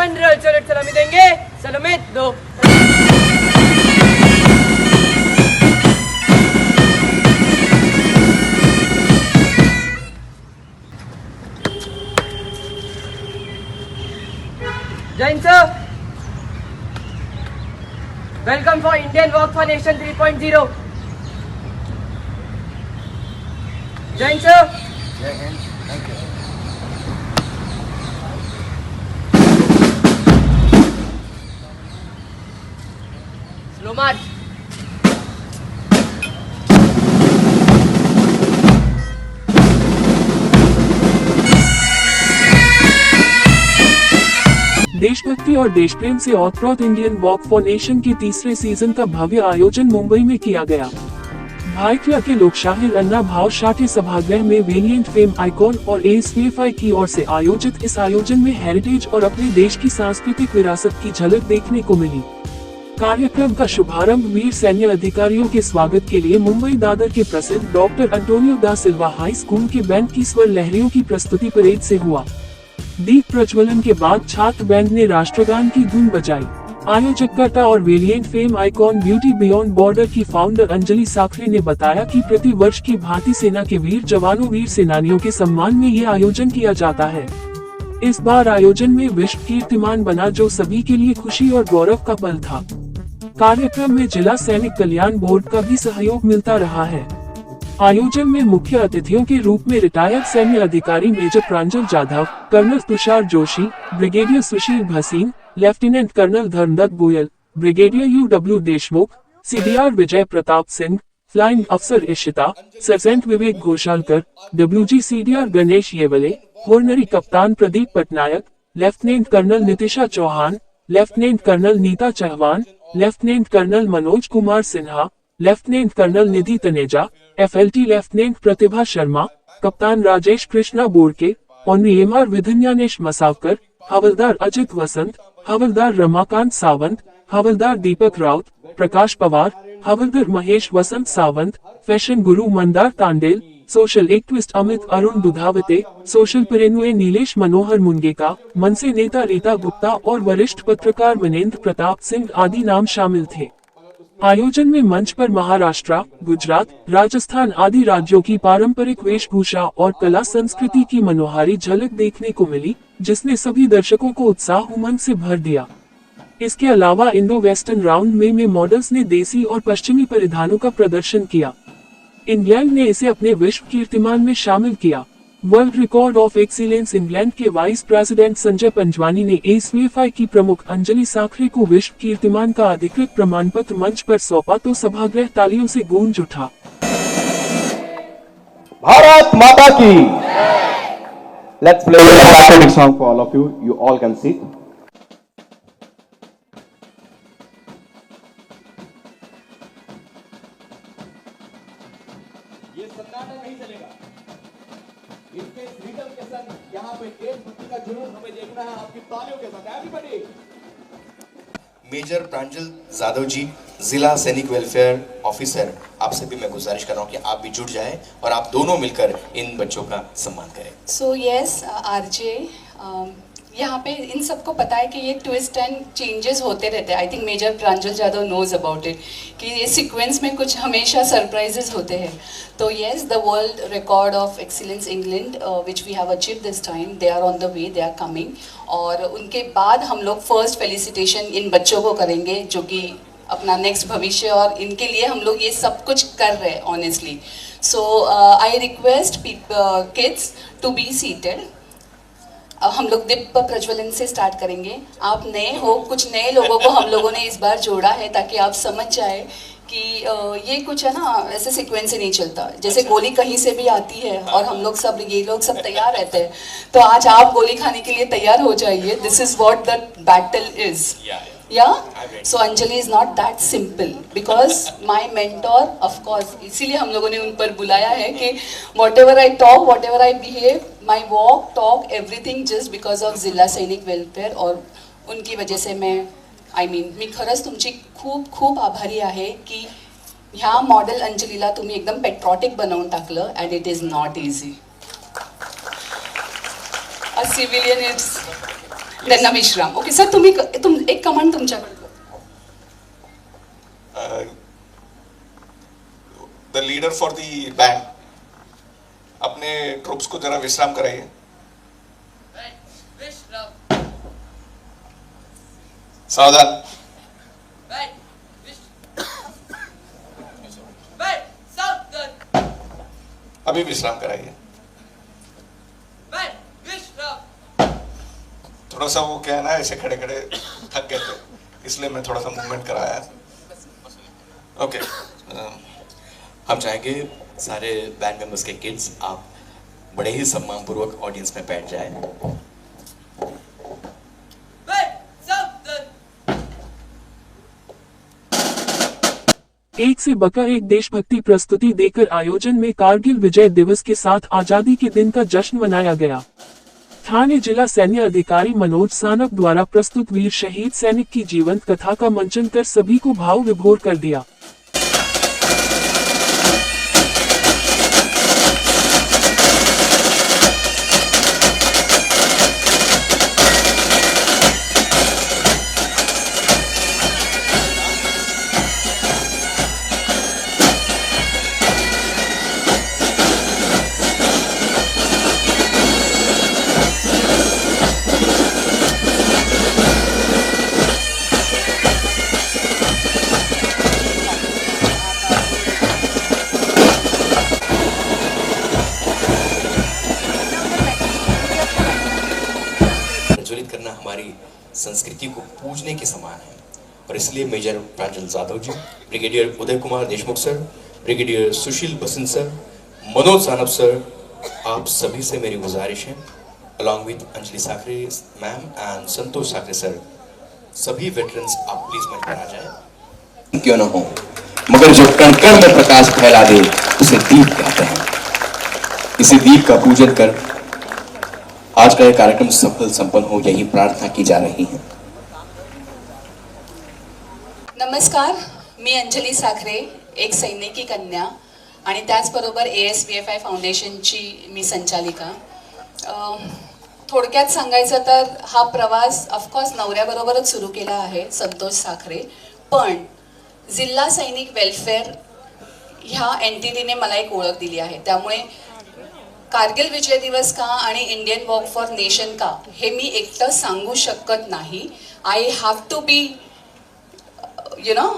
General salute सलामी देंगे। सलामी दो। Jain sir, welcome for Indian work for nation 3.0। Jain sir. जय हिंद, थैंक यू। स्लो मार्च। देशभक्ति और देश प्रेम से ओतप्रोत इंडियन वॉक फॉर नेशन के तीसरे सीजन का भव्य आयोजन मुंबई में किया गया। भाईखला के लोकशाहीर अन्ना भाव शाठी सभागृह में वेलिएंट फेम आइकॉन और एएसपीएफआई की ओर से आयोजित इस आयोजन में हेरिटेज और अपने देश की सांस्कृतिक विरासत की झलक देखने को मिली। कार्यक्रम का शुभारंभ वीर सैन्य अधिकारियों के स्वागत के लिए मुंबई दादर के प्रसिद्ध डॉक्टर अंटोनियो दा सिल्वा हाई स्कूल के बैंड की स्वर लहरियों की प्रस्तुति परेड से हुआ। दीप प्रज्वलन के बाद छात्र बैंड ने राष्ट्रगान की धुन बजाई। आयोजकर्ता और valiant fame icon beauty beyond border की फाउंडर अंजलि साखरे ने बताया कि प्रति वर्ष की भांति सेना के वीर जवानों वीर सेनानियों के सम्मान में ये आयोजन किया जाता है। इस बार आयोजन में विश्व कीर्तिमान बना, जो सभी के लिए खुशी और गौरव का पल था। कार्यक्रम में जिला सैनिक कल्याण बोर्ड का भी सहयोग मिलता रहा है। आयोजन में मुख्य अतिथियों के रूप में रिटायर्ड सैन्य अधिकारी major Pranjal Jadhav, colonel Tushar Joshi, brigadier Sushil Bhasin, lieutenant colonel Dharmdatt Goyal, brigadier UW Deshmukh, CDR Vijay Pratap Singh, flying अफसर Ishita, sergeant Vivek Ghoshalkar, WG CDR Ganesh Yewale, honorary कप्तान Pradeep Patnaik, lieutenant colonel Nitisha Chauhan, lieutenant colonel Neeta Chauhan, lieutenant colonel Manoj Kumar Sinha, lieutenant colonel Nidhi Taneja, FLT lieutenant Pratibha Sharma, कप्तान राजेश कृष्णा बोरके, ऑनरी विधन्यानेश मसावकर, हवलदार अजित वसंत, हवलदार रमाकांत सावंत, हवलदार दीपक राउत, प्रकाश पवार, हवलदार महेश वसंत सावंत, फैशन गुरु Mandar Tandel, social activist Amit Arun Dudhawate, social पेरेनुए नीलेश मनोहर मुनगेका, मनसे नेता रीता गुप्ता और वरिष्ठ पत्रकार मनेंद्र प्रताप सिंह आदि नाम शामिल थे। आयोजन में मंच पर महाराष्ट्र, गुजरात, राजस्थान आदि राज्यों की पारंपरिक वेशभूषा और कला संस्कृति की मनोहारी झलक देखने को मिली, जिसने सभी दर्शकों को उत्साह उमंग से भर दिया। इसके अलावा इंडो वेस्टर्न राउंड में मॉडल्स ने देसी और पश्चिमी परिधानों का प्रदर्शन किया। इंग्लैंड ने इसे अपने विश्व कीर्तिमान में शामिल किया। World record of excellence England के वाइस प्रेसिडेंट संजय पंजवानी ने एएसपीएफआई की प्रमुख अंजलि साखरे को विश्व कीर्तिमान का अधिकृत प्रमाण पत्र मंच पर सौंपा तो सभागृह तालियों से गूंज उठा। भारत माता की। Let's play a patriotic song for all of you. You all can see. ये सन्नाटा नहीं चलेगा। इसके रिदम के संग यहाँ पे देशभक्ति का जुनून हमें देखना है आपकी तालियों के साथ। एवरीबॉडी। मेजर प्रांजल जाधव जी, जिला सैनिक वेलफेयर ऑफिसर, आपसे भी मैं गुजारिश कर रहा हूँ कि आप भी जुट जाएं और आप दोनों मिलकर इन बच्चों का सम्मान करें। सो यस आरजे, यहाँ पे इन सबको पता है कि ये ट्विस्ट एंड चेंजेस होते रहते हैं। I think major Pranjal Jadhav knows about it कि ये सीक्वेंस में कुछ हमेशा सरप्राइजेस होते हैं। तो yes, the world record of excellence England which we have achieve this time, they are on the way, they are coming. और उनके बाद हम लोग फर्स्ट फेलिसिटेशन इन बच्चों को करेंगे, जो कि अपना नेक्स्ट भविष्य, और इनके लिए हम लोग ये सब कुछ कर रहे हैं honestly. So I request kids to be seated. हम लोग दीप प्रज्वलन से स्टार्ट करेंगे। आप नए हो, कुछ नए लोगों को हम लोगों ने इस बार जोड़ा है ताकि आप समझ जाए कि ये कुछ है ना, ऐसे सीक्वेंस से नहीं चलता। जैसे गोली कहीं से भी आती है और हम लोग सब, ये लोग सब तैयार रहते हैं, तो आज आप गोली खाने के लिए तैयार हो जाइए। This is what the battle is. Yeah, so Anjali is not that simple because my mentor, of course, इसीलिए हम लोगों ने उन पर बुलाया है कि whatever I talk, whatever I behave, my walk, talk, everything just because of जिल्हा सैनिक वेलफेअर, और उनकी वजह से मी खरंच तुमची खूप खूप आभारी आहे की ह्या मॉडेल अंजलीला तुम्ही एकदम पेट्रॉटिक बनवून टाकलं, and it is not easy. A civilian is त्यांना विश्राम. ओके सर, तुम्ही एक कमांड तुमच्याकडे. The leader for the band, अपने ट्रूप्स को जरा विश्राम कराइए. सावधान. अभी विश्राम कराइए. थोड़ा सा वो क्या है ना, ऐसे खड़े खड़े थक गए थे, इसलिए मैं थोड़ा सा मूवमेंट कराया. ओके, हम चाहेंगे सारे बैंड मेंबर्स के किड्स आप बड़े ही सम्मानपूर्वक ऑडियंस में बैठ जाए. एक से बका एक देशभक्ति प्रस्तुति देकर आयोजन में कारगिल विजय दिवस के साथ आजादी के दिन का जश्न मनाया गया. थाने जिला सैन्य अधिकारी मनोज सानप द्वारा प्रस्तुत वीर शहीद सैनिक की जीवंत कथा का मंचन कर सभी को भाव विभोर कर दिया. करना हमारी संस्कृति को पूजने के समान है और इसलिए मेजर प्रांजल जाधव जी, brigadier Uday Kumar Deshmukh sir, brigadier सुशील बसंत सर, मनोज सानप सर, आप सभी से मेरी गुजारिश है, along with Anjali Sakhare ma'am and Santosh Sakhare sir, सभी वेटरन्स आप प्लीज मंच पर आ जाए. क्यों ना हो, मगर जो कण कण में प्रकाश फैला दे उसे दीप कहते हैं. इसी दीप का पूजन कर आज का यह कार्यक्रम सफल संपन्न हो, यही प्रार्थना की जा रही है. नमस्कार, मी अंजली साखरे, एक सैनिकी कन्या आणि त्याचबरोबर ASBFI फाउंडेशनची मी संचालिका. थोडक्यात सांगायचं तर हा प्रवास ऑफकोर्स नवऱ्याबरोबरच सुरू केला आहे, संतोष साखरे, पण जिल्हा सैनिक वेलफेअर ह्या एंटिटीने मला एक ओळख दिली आहे. त्यामुळे कारगिल विजय दिवस का आणि इंडियन वॉक फॉर नेशन का हे मी एकटं सांगू शकत नाही. I have to be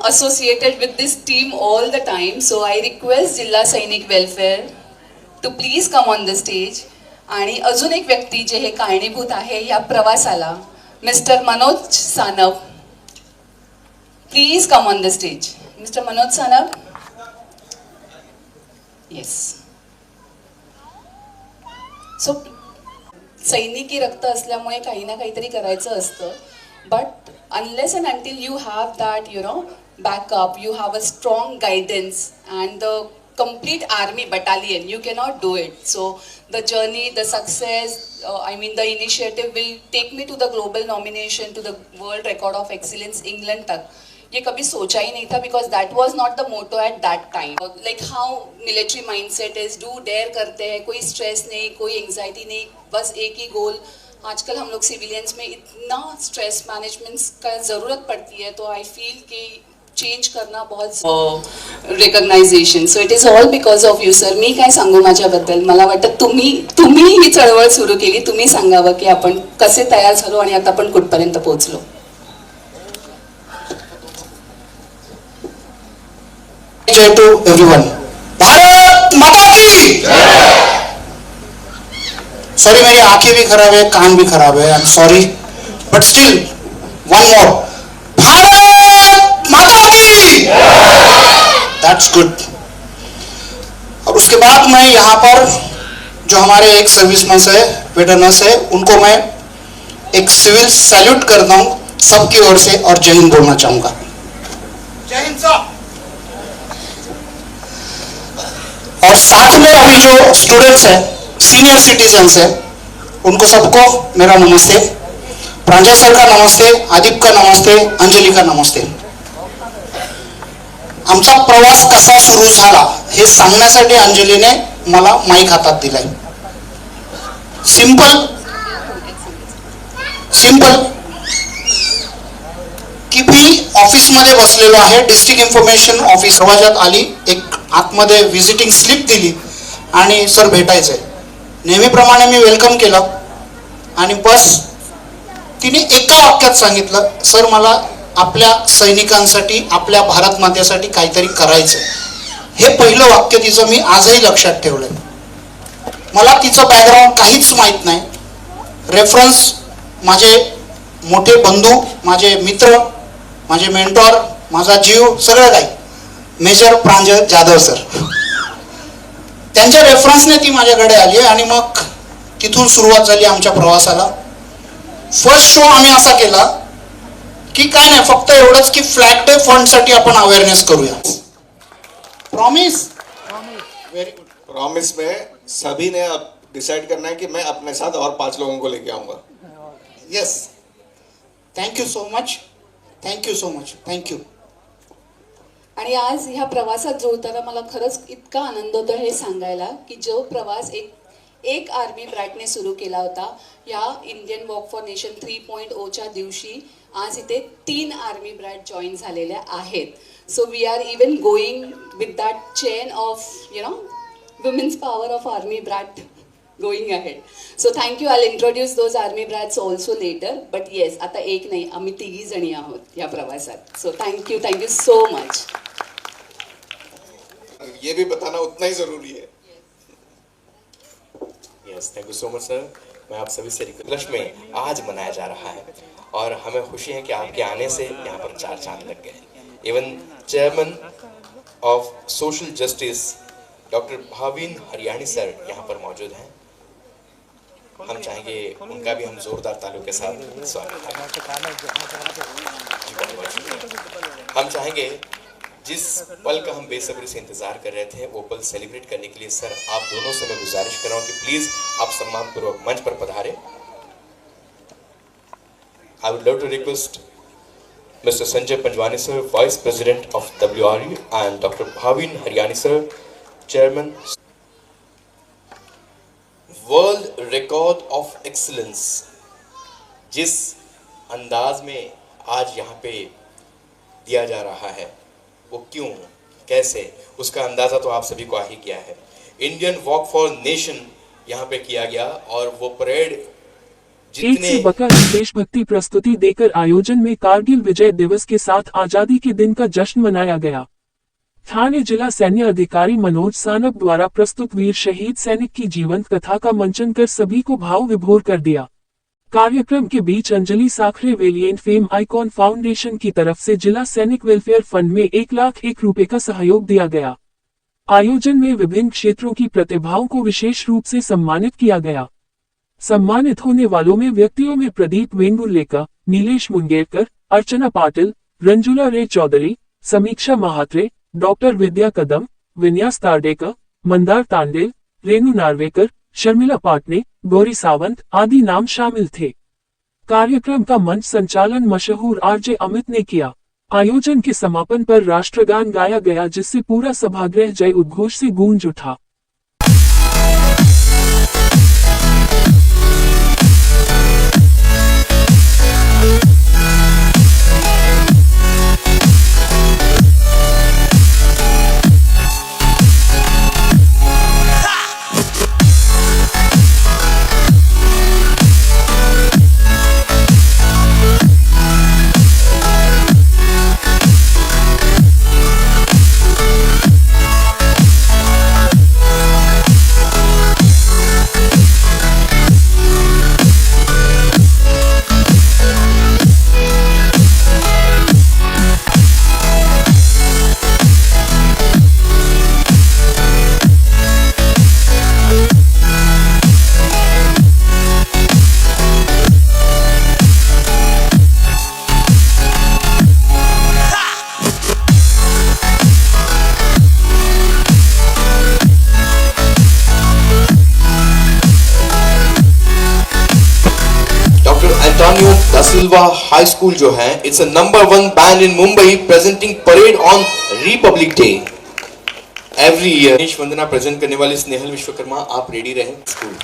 associated with this team all the time. So I request जिल्हा सैनिक welfare to please come on the stage. आणि अजून एक व्यक्ती जे हे कारणीभूत आहे या प्रवासाला, mister Manoj Sanap, please come on the stage. Mister Manoj Sanap. Yes. So सैनिकी रक्त असल्यामुळे काही ना काहीतरी करायचं असतं, but unless and until you have that backup, you have a strong guidance and the complete army battalion, you cannot do it. So the journey, the success, the initiative will take me to the global nomination, to the world record of excellence England तक. ये कभी सोचा ही नहीं था, because that was not the motto at that time. Like how military mindset is, do dare करते हैं, कोई stress नहीं, कोई anxiety नहीं, बस एक ही goal. आजकल हम लोग सिविलियंस में इतना स्ट्रेस मैनेजमेंट का ज़रूरत पड़ती है, तो आई फील कि चेंज करना बहुत recognization. So it is all because of you sir. मी काय सांगू माझ्याबद्दल, मला वाटतं तुम्ही ही चळवळ सुरू केली, तुम्ही सांगावं की आपण कसे तयार झालो आणि आता आपण कुठपर्यंत पोहोचलो. जय टू एवरीवन. भारत माता की जय. सॉरी, मेरी आंखें भी खराब है, कान भी खराब है, I am sorry, but still one more. Bharat माता की, दैट्स गुड. और उसके बाद मैं यहाँ पर जो हमारे एक सर्विसमैन है, वेटरनर्स है, उनको मैं एक सिविल सैल्यूट करता हूँ सबकी ओर से और जय हिंद बोलना चाहूंगा. जय हिंद सर. और साथ में अभी जो स्टूडेंट्स हैं, सीनियर सिटीजन्स है, उनको सबको मेरा नमस्ते. प्रांजल सर का नमस्ते, आदिप का नमस्ते, अंजलि का नमस्ते. आमचा प्रवास कसा सुरू झाला हे सांगण्यासाठी अंजलीने मला माईक हातात दिलाय. सिंपल की मी ऑफिसमध्ये बसलेलो आहे, डिस्ट्रिक्ट इन्फॉर्मेशन ऑफिस आवाजात आली, एक आतमध्ये व्हिजिटिंग स्लिप दिली आणि सर भेटायचंय. नेहमीप्रमाणे मी वेलकम केलं आणि बस तिने एका वाक्यात सांगितलं, सर मला आपल्या सैनिकांसाठी, आपल्या भारत मातेसाठी काहीतरी करायचं. हे पहिलं वाक्य तिचं मी आजही लक्षात ठेवलंय. मला तिचं बॅकग्राऊंड काहीच माहीत नाही. रेफरन्स माझे मोठे बंधू, माझे मित्र, माझे मेंटॉर, माझा जीव, सगळं काही मेजर प्रांजल जाधव सर, त्यांच्या रेफरन्सने ती माझ्याकडे आली आणि मग तिथून सुरुवात झाली आमच्या प्रवासाला. फर्स्ट शो आम्ही असा केला की काय नाही, फक्त एवढंच की फ्लॅग डे फंडसाठी आपण अवेअरनेस करूया. Promise, very good. प्रॉमिस में सभी ने अब डिसाइड करना है कि मैं अपने साथ और 5 लोगों को लेके आऊंगा. Yes, thank you so much, thank you so much, thank you. आणि आज ह्या प्रवासात जोडताना मला खरंच इतका आनंद होतो हे सांगायला की जो प्रवास एक आर्मी ब्रॅटने सुरू केला होता, या इंडियन वॉक फॉर नेशन 3.0च्या दिवशी आज इथे 3 आर्मी ब्रॅट जॉईन झालेल्या आहेत. So we are even going with that chain of women's power of army brat going ahead. So thank you. I'll introduce those army brats also later. But yes, आता एक नाही, आम्ही 3 जणी आहोत या प्रवासात. So thank you so much. ये भी बताना उतना ही जरूरी है. Yes, thank you so much sir. मैं आप सभी से रिक्वेस्ट में आज मनाया जा रहा है और हमें खुशी है कि आपके आने से यहाँ पर 4 चांद लग गए. Even chairman of social justice doctor Bhavin Hariyani sir यहाँ पर मौजूद हैं. हम चाहेंगे उनका भी हम जोरदार तालियों के साथ स्वागत करें. हम चाहेंगे जिस पल का हम बेसब्री से इंतजार कर रहे थे वो पल सेलिब्रेट करने के लिए सर आप दोनों से मैं गुजारिश कर रहा हूँ कि प्लीज आप सम्मानपूर्वक मंच पर पधारें. I would love to request mister Sanjay Panjwani sir, vice president of WRU, and doctor Bhavin Hariyani sir, chairman. World record of excellence जिस अंदाज में आज यहाँ पे दिया जा रहा है वो क्यों, कैसे, उसका अंदाजा तो आप सभी को आ ही गया है. इंडियन वॉक फॉर नेशन यहाँ पे किया गया और वो परेड एक से बकर देशभक्ति प्रस्तुति देकर आयोजन में कारगिल विजय दिवस के साथ आजादी के दिन का जश्न मनाया गया. थाने जिला सैन्य अधिकारी मनोज सानप द्वारा प्रस्तुत वीर शहीद सैनिक की जीवंत कथा का मंचन कर सभी को भाव विभोर कर दिया. कार्यक्रम के बीच Anjali Sakhare valiant fame icon foundation की तरफ से जिला सैनिक वेलफेयर फंड में 1,01,000 रुपए का सहयोग दिया गया. आयोजन में विभिन्न क्षेत्रों की प्रतिभाओं को विशेष रूप से सम्मानित किया गया. सम्मानित होने वालों में व्यक्तियों में प्रदीप वेंगुर्लेकर, नीलेश मुंगेरकर, अर्चना पाटिल, रंजुला रे चौधरी, समीक्षा महात्रे, डॉक्टर विद्या कदम, विन्यास तारडेकर, मंदार तांडेल, रेणु नार्वेकर, शर्मिला पाटने, गौरी सावंत आदि नाम शामिल थे. कार्यक्रम का मंच संचालन मशहूर आरजे अमित ने किया. आयोजन के समापन पर राष्ट्रगान गाया गया जिससे पूरा सभागृह जय उद्घोष से गूंज उठा. एंटोनियो दा सिल्वा हाई स्कूल जो है, it's a number 1 band in Mumbai presenting parade on Republic day every year. Ganesh Vandana present करने वाले स्नेहल विश्वकर्मा, आप रेडी रहें. School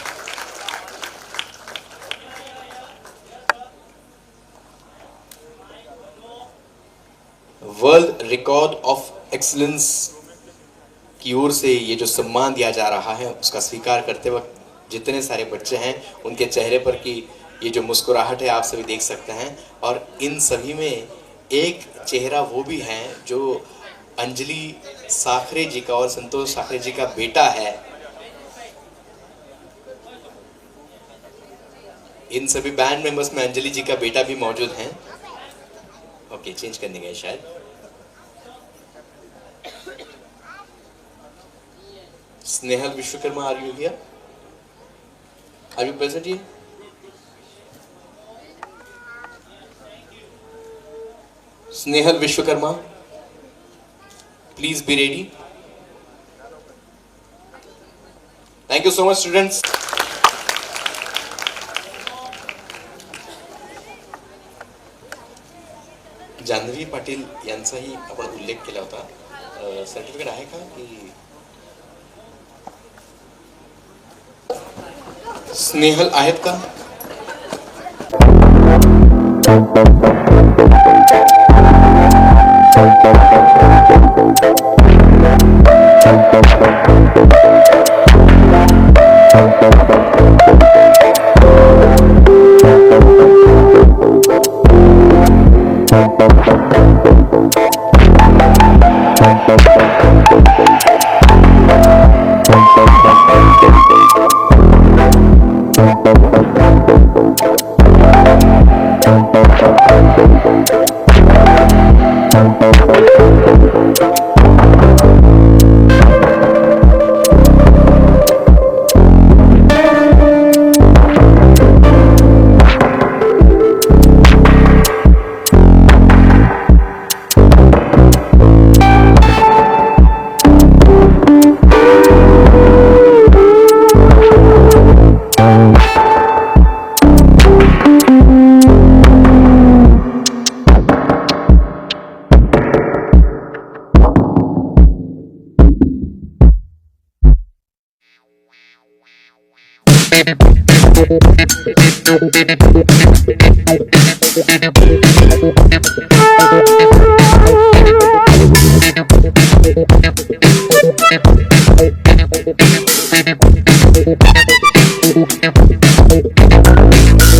world record of excellence की ओर से ये जो सम्मान दिया जा रहा है उसका स्वीकार करते वक्त जितने सारे बच्चे हैं उनके चेहरे पर की ये जो मुस्कुराहट है आप सभी देख सकते हैं। और इन सभी में एक चेहरा वो भी है जो अंजलि साखरे जी का और संतोष साखरे जी का बेटा है। इन सभी बैंड मेंबर्स में अंजलि जी का बेटा भी मौजूद है। ओके, चेंज करने गए शायद। Snehal Vishwakarma, are you here? Are you present here? Snehal Vishwakarma, please be ready. Thank you so much students. Janhavi Patil यांचाही आपण उल्लेख केला होता। सर्टिफिकेट आहे का की स्नेहल आहेत का?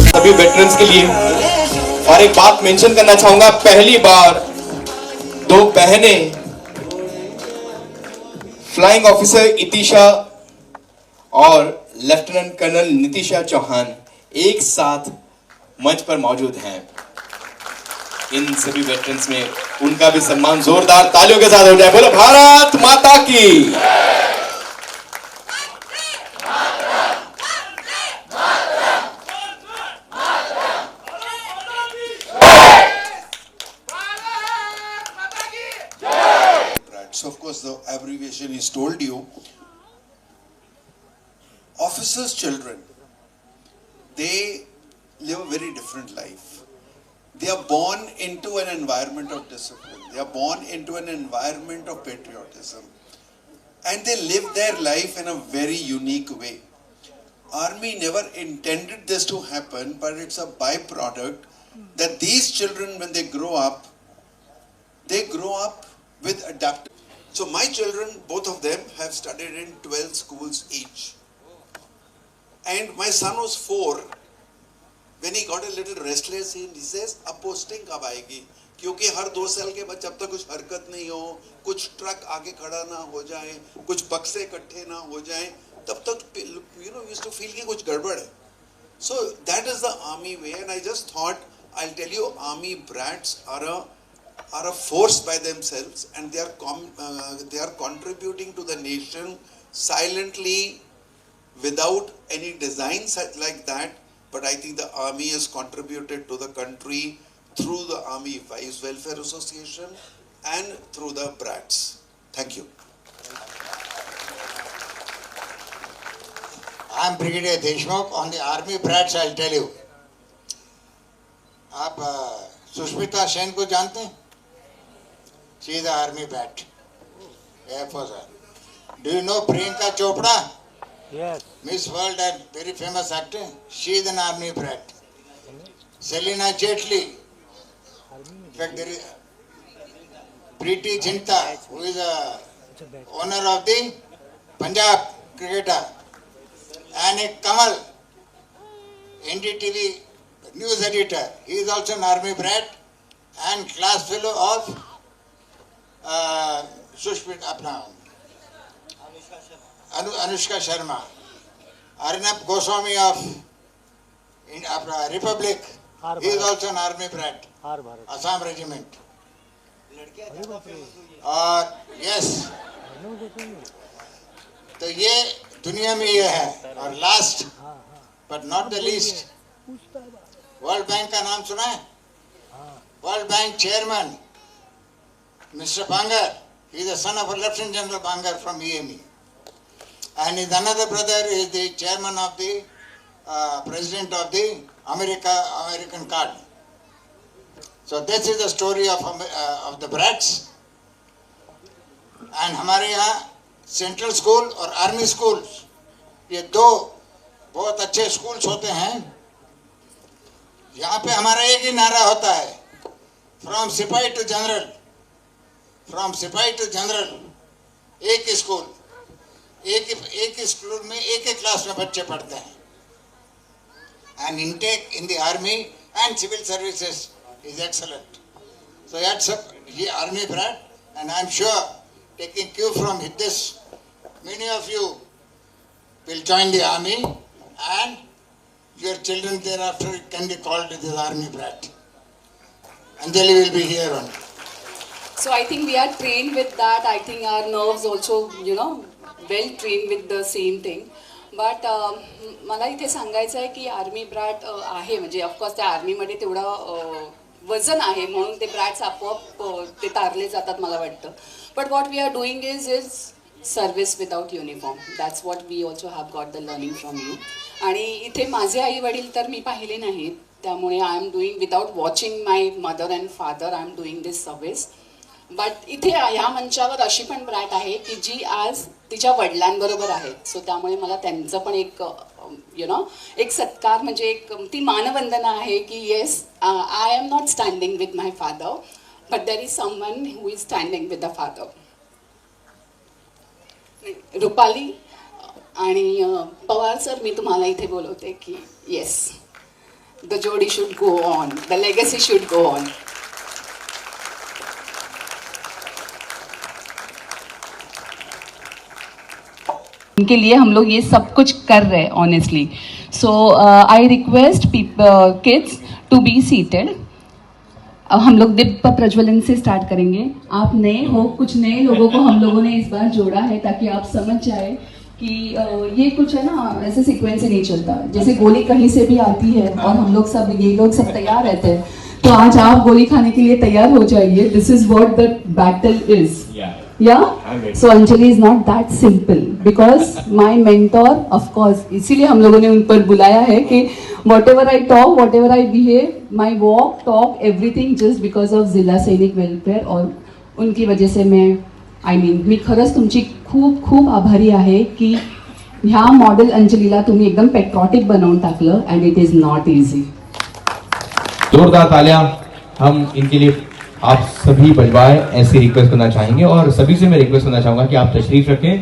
सभी वेटरन्स के लिए और एक बात मेंशन करना चाहूंगा, पहली बार दो बहनें फ्लाइंग ऑफिसर इतिशा और लेफ्टिनेंट कर्नल नितिशा चौहान एक साथ मंच पर मौजूद हैं। इन सभी वेटरन्स में उनका भी सम्मान जोरदार तालियों के साथ हो जाए। बोलो भारत माता की। So of course the abbreviation is told you. Officers' children, they live a very different life. They are born into an environment of discipline. They are born into an environment of patriotism. And they live their life in a very unique way. Army never intended this to happen, but it's a byproduct that these children, when they grow up with adaptability. So my children, both of them, have studied in 12 schools each. And my son was 4. When he got a little restless, he says, अब posting कब आएगी? क्योंकि हर 2 साल के बाद जब तक कुछ हरकत नहीं हो, कुछ ट्रक आगे खड़ा ना हो जाए, कुछ बक्से इकट्ठे ना हो जाए, तब तक we used to feel कि कुछ गड़बड़ है. So that is the army way, and I just thought I'll tell you, army brats are a force by themselves, and they are contributing to the nation silently without any designs like that. But I think the army has contributed to the country through the Army Wives Welfare Association and through the brats. Thank you. I am Brigadier Deshmukh. On the army brats, I'll tell you. आप सुष्मिता सेन को जानते हैं? She is the army brat. Air Force. Do you know Priyanka Chopra? Yes. Miss World and very famous actor. She is an army brat. Selina Jetli. In fact, there is Preeti Zinta, who is a owner of the Punjab cricketer, and a Kamal, NDTV news editor. He is also an army brat and class fellow of Anushka Sharma. Arnab Goswami of Republic. He is also an army brat. Assam regiment. और yes, तो ये दुनिया में ये है. और last but not the least, world bank का नाम सुना है? World bank chairman mister Bangar, he is the son of a Lieutenant General Bangar from EME, and his another brother is the chairman of the president of the American card. So this is the story of the brats. And हमारे यहाँ central school और army school, ये दो बहुत अच्छे schools होते हैं. यहाँ पे हमारा एक ही नारा होता है, फ्रॉम सिपाही टू जनरल, फ्रॉम सिपाही टू जनरल. एक ही स्कूल, एक ही स्कूल में एक ही क्लास में बच्चे पढ़ते हैं. And intake in the army and civil services is excellent. So that's ये army brat, and I'm sure taking cue from this, many of you will join the army, and your children thereafter can be called this army brat. Anjali will be here on. So I think we are trained with that. I think our nerves also, well trained with the same thing. But मला इथे सांगायचं आहे की army ब्रॅट आहे, म्हणजे of course त्या आर्मीमध्ये तेवढं वजन आहे म्हणून ते ब्रॅट्स आपोआप ते तारले जातात मला वाटतं. But what we are doing is service without uniform. That's what we also have got the learning from you. आणि इथे माझे आई वडील तर मी पाहिले नाहीत, त्यामुळे I am doing without watching my mother and father, I am doing this service. But इथे ह्या मंचावर अशी पण ब्रॅट आहे की जी आज तिच्या वडिलांबरोबर आहे. सो त्यामुळे मला त्यांचं पण एक एक सत्कार, म्हणजे एक ती मानवंदना आहे की yes, I am not standing with my father, but there is someone who is standing with the father. Rupali आणि पवार सर, मी तुम्हाला इथे बोलवते की येस, द जोडी should go on, the legacy should go on. इनके लिए हम लोग ये सब कुछ कर रहे हैं honestly. So I request kids to be seated. अब हम लोग दीप प्रज्वलन से स्टार्ट करेंगे. आप नए हो, कुछ नए लोगों को हम लोगों ने इस बार जोड़ा है ताकि आप समझ जाए कि ये कुछ है ना, ऐसे सीक्वेंस से नहीं चलता. जैसे गोली कहीं से भी आती है और हम लोग सब, ये लोग सब तैयार रहते हैं, तो आज आप गोली खाने के लिए तैयार हो जाइए. This is what the battle is. Yeah? So Anjali is not that simple because my mentor, of course, इसीलिए हम लोगों ने उन पर बुलाया है कि whatever I talk, whatever I behave, my walk, talk, everything just because of जिल्हा सैनिक वेलफेअर. और उनकी वजह से मी खरंच तुमची खूप खूप आभारी आहे की ह्या मॉडेल अंजलीला तुम्ही एकदम पेट्रॉटिक बनवून टाकलं. And it is not easy. जोरदार तालियां हम इनके लिए आप सभी बजवाए, ऐसी रिक्वेस्ट करना चाहेंगे. और सभी से मैं रिक्वेस्ट करना चाहूंगा कि आप तशरीफ रखें.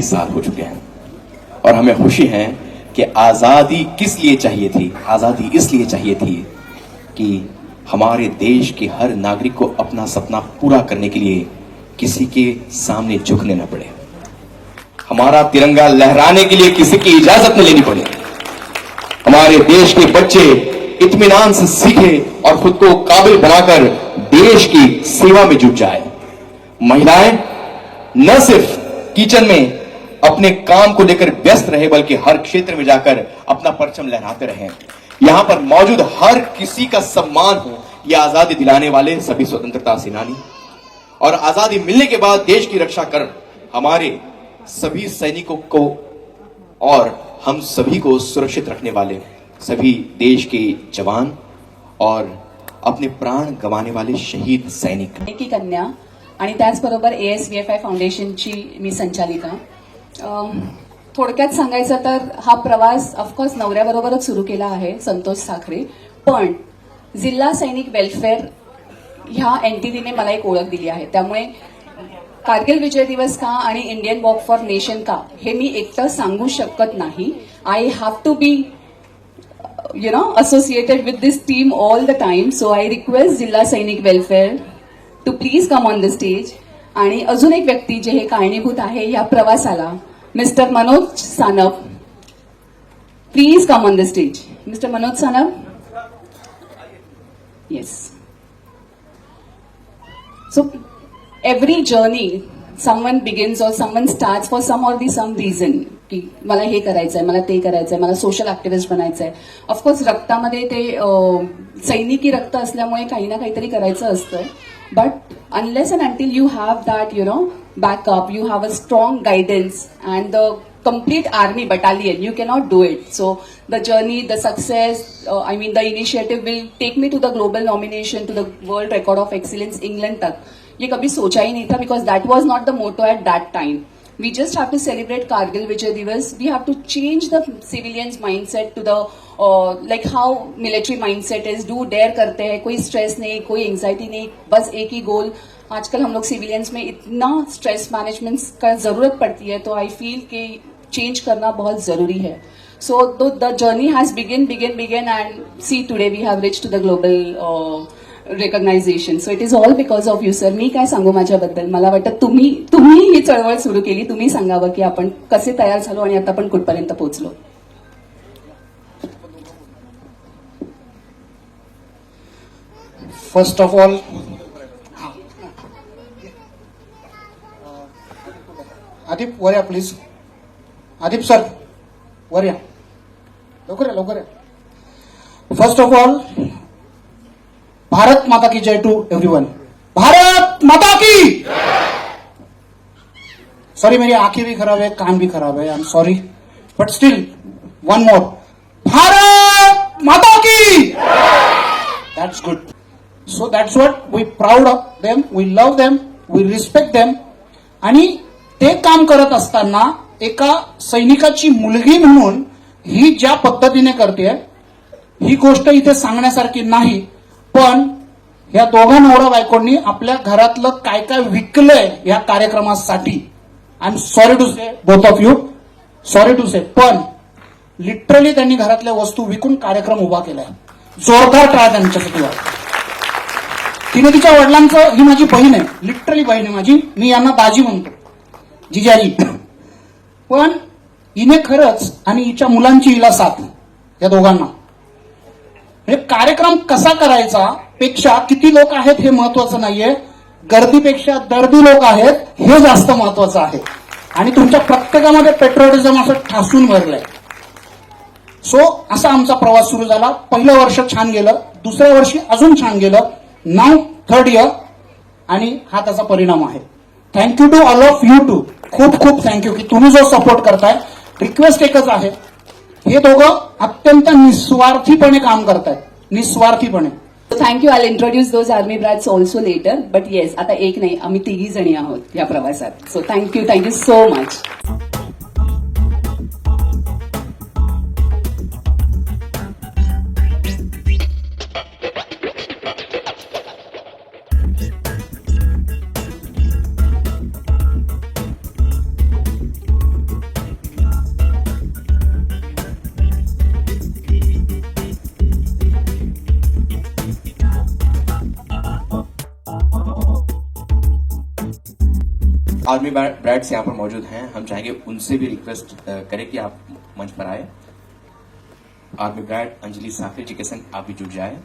साल हो चुके हैं और हमें खुशी है कि आजादी किस लिए चाहिए थी. आजादी इसलिए चाहिए थी कि हमारे देश के हर नागरिक को अपना सपना पूरा करने के लिए किसी के सामने झुकने न पड़े, हमारा तिरंगा लहराने के लिए किसी की इजाजत न लेनी पड़े, हमारे देश के बच्चे इत्मीनान से सीखे और खुद को काबिल बनाकर देश की सेवा में जुट जाए. महिलाएं न सिर्फ किचन में अपने काम को लेकर व्यस्त रहे, बल्कि हर क्षेत्र में जाकर अपना परचम लहराते रहे। यहां पर मौजूद हर किसी का सम्मान हो, यह आजादी दिलाने वाले सभी स्वतंत्रता सेनानी और आजादी मिलने के बाद देश की रक्षा कर हमारे सभी सैनिकों को और हम सभी को सुरक्षित रखने वाले सभी देश के जवान और अपने प्राण गंवाने वाले शहीद सैनिक की कन्या आणि त्याचबरोबर ASVFI फाउंडेशनची मी संचालिका। थोडक्यात सांगायचं तर हा प्रवास ऑफकोर्स नवऱ्याबरोबरच सुरू केला आहे, संतोष साखरे, पण जिल्हा सैनिक वेलफेअर ह्या एंटिटीने मला एक ओळख दिली आहे। त्यामुळे कारगिल विजय दिवस का आणि इंडियन वॉक फॉर नेशन का हे मी एकटं सांगू शकत नाही। I have to be associated with this team all the time. So I request जिल्हा सैनिक welfare to please come on the stage. आणि अजून एक व्यक्ती जे हे कारणीभूत आहे या प्रवासाला, mister Manoj Sanap, please come on the stage. Mister Manoj Sanap, yes. So every journey someone begins or someone starts for some or some reason की मला हे करायचंय, मला ते करायचंय, मला सोशल ऍक्टिव्हिस्ट बनायचंय। ऑफकोर्स रक्तामध्ये ते सैनिकी रक्त असल्यामुळे काही ना काहीतरी करायचं असतं, but unless and until you have that backup, you have a strong guidance and the complete army battalion, you cannot do it. So the journey, the success, the initiative will take me to the global nomination to the World Record of Excellence England तक। ये कभी सोचा ही नहीं था, because that was not the motto at that time. We just have to celebrate Kargil Vijay Divas. We have to change the civilians mindset to the like how military mindset is, do dare करते हैं, कोई stress नहीं, कोई anxiety नहीं, बस एक ही गोल। आजकल हम लोग सिविलियंस में इतना स्ट्रेस मैनेजमेंट का जरूरत पड़ती है, तो आई फील कि चेंज करना बहुत जरूरी है। So the journey has begin and see today we have reach to the global recognization. So it is all because of you sir. मी काय सांगू माझ्याबद्दल, मला वाटतं तुम्ही ही चळवळ सुरू केली, तुम्ही सांगावं की आपण कसे तयार झालो आणि आता आपण कुठपर्यंत पोहोचलो। फर्स्ट ऑफ ऑल आदिप वर या प्लीज। आदिप सर वर या, लवकर या। फर्स्ट ऑफ ऑल भारत माता की जय टू एवरीवन। भारत माता की। सॉरी मेरी आंखें भी खराब है, कान भी खराब है, I am sorry, but still one more, Bharat माता की। That's good. So that's what we proud of them, we love them, we respect them. आणि ते काम करत असताना एका सैनिकाची मुलगी म्हणून ही ज्या पद्धतीने करते, ही गोष्ट इथे सांगण्यासारखी नाही, पण या दोघा नवरा बायकोंनी आपल्या घरातलं काय काय विकलंय या कार्यक्रमासाठी। I am sorry to say, both of you, sorry to say, पण लिटरली त्यांनी घरातल्या वस्तू विकून कार्यक्रम उभा केलाय। जोरदार टाळ्या त्यांच्यासाठी। तिने तिच्या वडिलांचं, ही माझी बहीण आहे, लिटरली बहीण आहे माझी, मी यांना दाजी म्हणतो, जिजाजी, पण हिने खरंच आणि हिच्या मुलांची हिला साथ, या दोघांना। म्हणजे कार्यक्रम कसा करायचा पेक्षा किती लोक आहेत हे महत्वाचं नाहीये, गर्दीपेक्षा दर्दी लोक आहेत हे जास्त महत्वाचं आहे। आणि तुमच्या प्रत्येकामध्ये पेट्रोलिझम असं ठासून भरलंय। सो असा आमचा प्रवास सुरू झाला। पहिलं वर्ष छान गेलं, दुसऱ्या वर्षी अजून छान गेलं, नाव थर्ड इयर, आणि हा त्याचा परिणाम आहे। Thank you to all of you too, खूप खूप थँक्यू की तुम्ही जो सपोर्ट करताय। रिक्वेस्ट एकच आहे, हे दोघं अत्यंत निस्वार्थीपणे काम करतायत, निस्वार्थीपणे। Thank you. I introduce those army brats also later, but yes, आता एक नाही, आम्ही तिघी जणी आहोत या प्रवासात। So thank you so much. Army brats यहाँ पर मौजूद हैं, हम चाहेंगे उनसे भी रिक्वेस्ट करें कि आप मंच पर आए। आर्मी ब्रैड अंजलि साखरे जी के संग आप भी जुड़ जाए।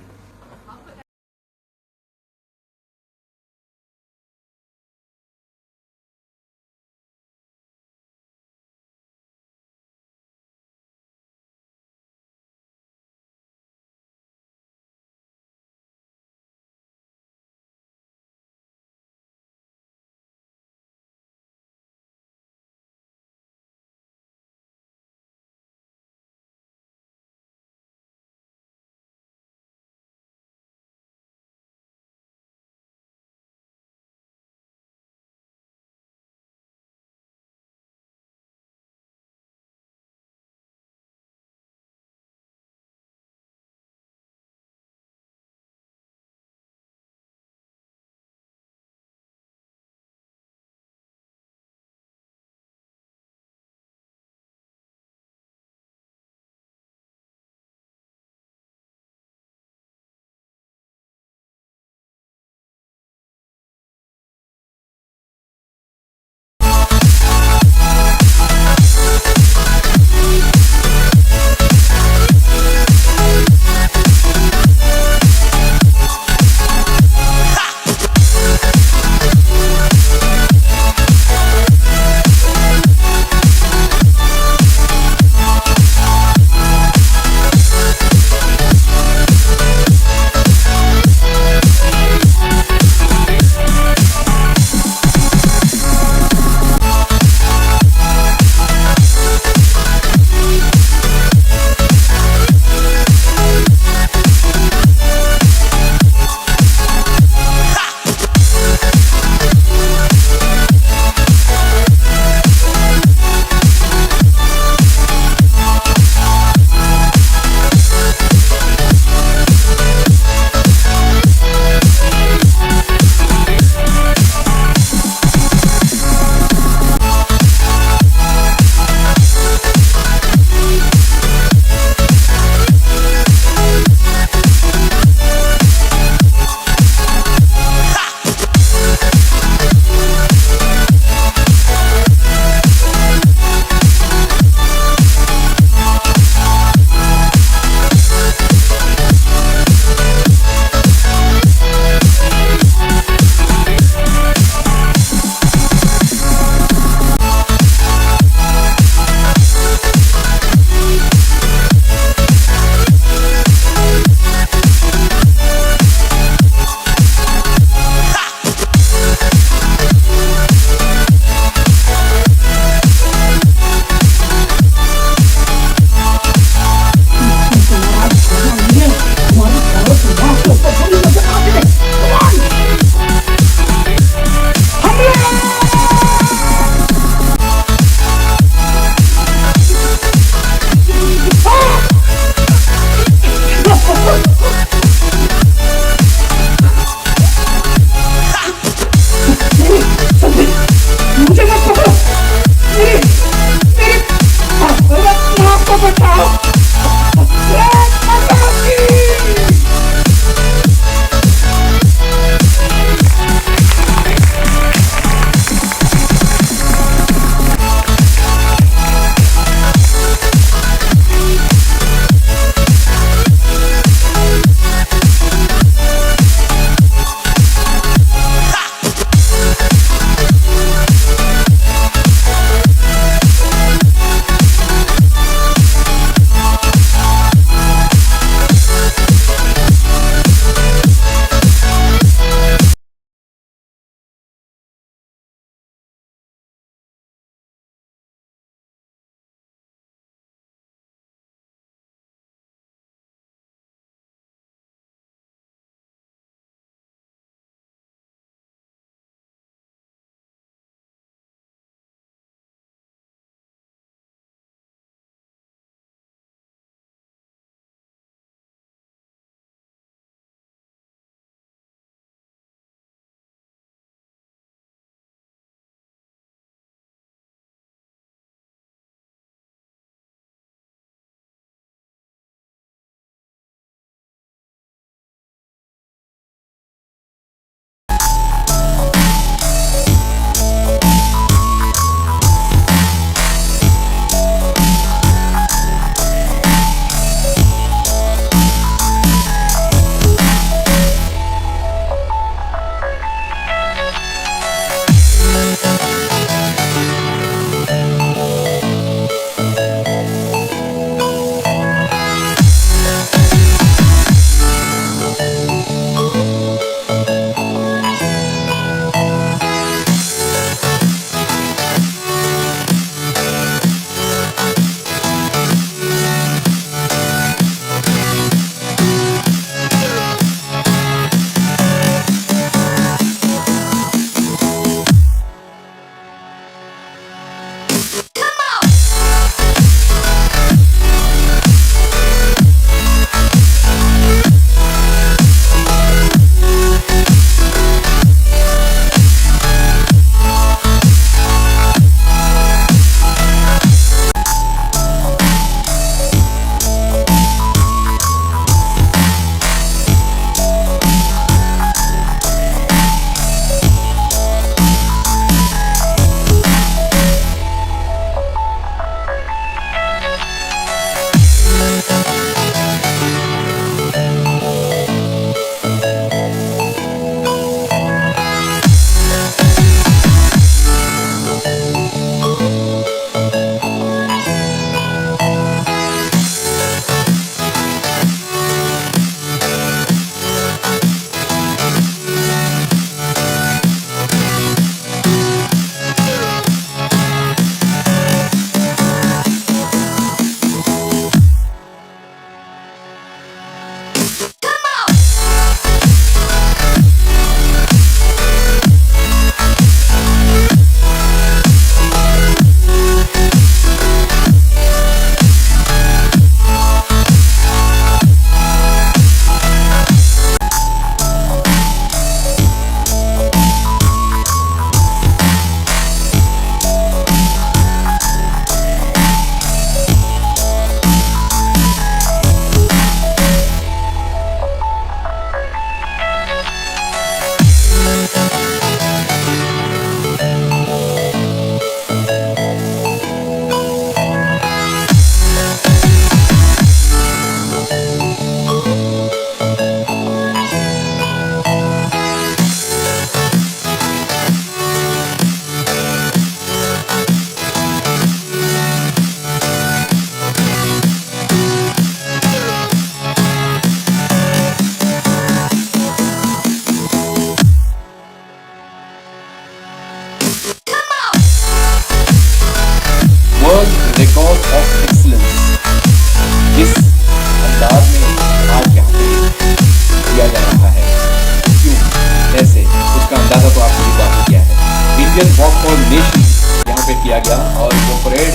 इंडियन वॉक फॉर नेशन यहाँ पे किया गया और जो परेड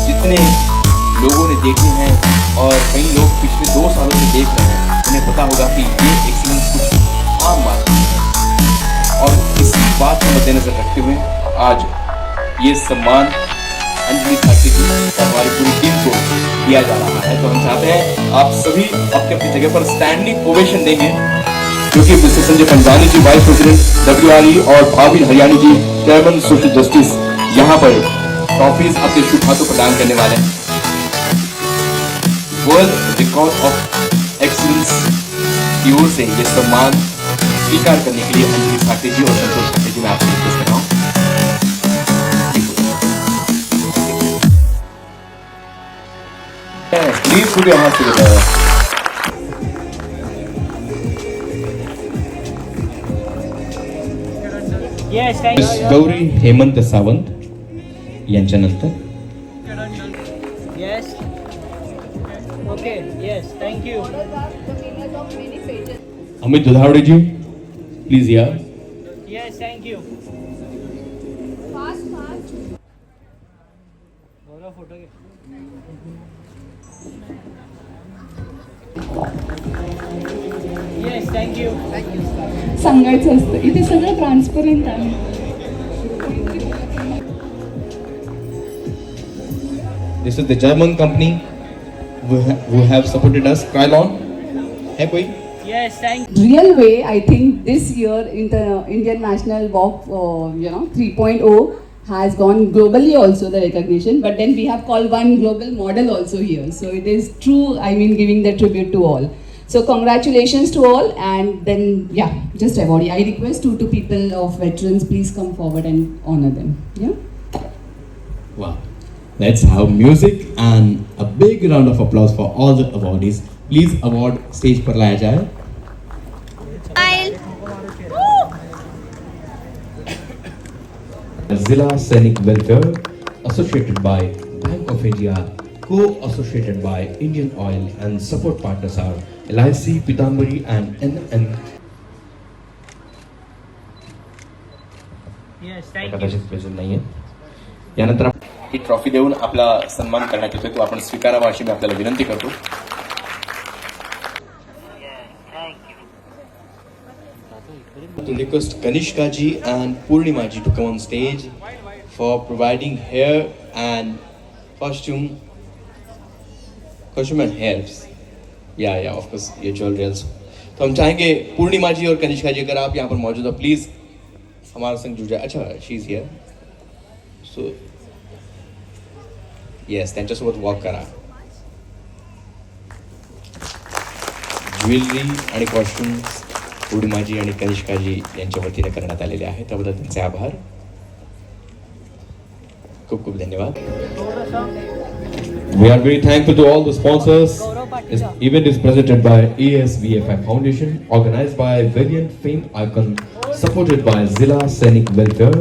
जितने लोगों ने देखे हैं और कई लोग पिछले 2 सालों से देख रहे हैं उन्हें पता होगा कि ये एक्सीलेंस कुछ आम बात नहीं है। और इसी बात को मद्देनजर रखते हुए आज ये सम्मान अंजलि ठाकुर जी और हमारी पूरी टीम को दिया जा रहा है। तो हम चाहते हैं आप सभी अपनी अपनी जगह पर स्टैंडिंग ओवेशन देंगे, क्योंकि मिस्टर संजय पंजानी जी वाइस प्रेसिडेंट WRE और भाविन हरियाणी जी चेयरमैन सोशल जस्टिस यहाँ पर ट्रॉफीज अपने शुभ हाथों प्रदान करने वाले हैं। वर्ल्ड रिकॉर्ड ऑफ एक्सीलेंस की ओर से ये सम्मान स्वीकार करने के लिए अंजलि ठाकुर जी और संतोष ठाकुर जी मैं आपसे रिक्वेस्ट कर रहा हूँ। प्लीज खुद यहाँ से बताया। गौरी हेमंत सावंत यांच्यानंतर Yes. Okay. Yes. Thank you. Amit Dudhawade ji please यार। Yes. Thank you. Gaurav photo के Yes. Thank you. सांगायचं असतं इथे सगळं ट्रान्सपरंट आहे. This is the German company who have supported us. Krylon है कोई? Yes. Thank. Real way, I think this year in the Indian National Walk, 3.0 has gone globally also the recognition. But then we have called one global model also here. So it is true. I mean, giving the tribute to all. So congratulations to all, and then just awardee. I request two people of veterans, please come forward and honor them. Yeah. Wow. Let's have music and a big round of applause for all the awardees. Please award stage पर लाया जाए. Zilla Sainik Welfare, associated by Bank of India, co-associated by Indian Oil, and support partners are LIC, Pitambari, and NN. Yes. Thank you. कदाचित present नाहीये. यानंतर ही trophy देऊन आपला सन्मान करण्यात येतोय, तो आपण स्वीकारावा अशी मी आपल्याला विनंती करतो. To request Kanishka ji and Purnima ji to come on stage for providing hair and costume and hairs. Yeah, of course, ये jewelry also. तो हम चाहेंगे पूर्णिमा जी और कनिष्का जी अगर आप यहाँ पर मौजूद हो प्लीज हमारे संग जुड़ जाए. अच्छा, she is here. So yes, त्यांच्यासोबत वॉक करा. ज्वेलरी आणि कॉस्ट्युम्स पूर्णिमाजी आणि कनिष्काजी यांच्या वतीने करण्यात आलेले आहेत, त्याबद्दल त्यांचे आभार. खूप खूप धन्यवाद. We are very thankful to all the sponsors. This event is presented by ESVFI Foundation, organized by Valiant Fame Icon, supported by Zilla Sainik Welfare,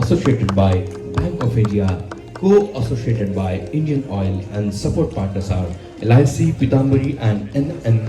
associated by Bank of India, co-associated by Indian Oil, and support partners are LIC, Pitambari, and NN.